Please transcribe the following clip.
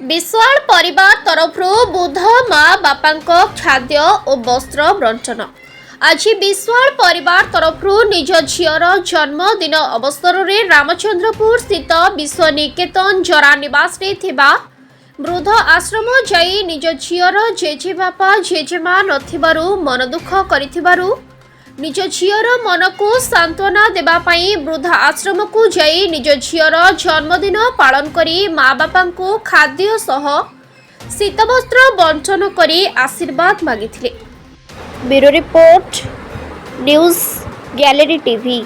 विश्वाल परिवार तरफरु बुध माँ बापा खाद्य और वस्त्र बंटन। आज विश्वाल परिवार तरफरु निज झीर जन्मदिन अवसर में रामचंद्रपुर स्थित विश्व निकेतन जरा निवास वृद्ध आश्रम जाई निज झीर जेजेबापा जेजेमा नथिबारु मन दुख करिथिबारु निज झीर मन को सांत्वना देवाई वृद्ध आश्रम को जाई निज झीर जन्मदिन पालन करी माँ बापा को खाद्य सह शीतवस्त्र बंटन करी आशीर्वाद मागिथिले। Bureau report news gallery TV.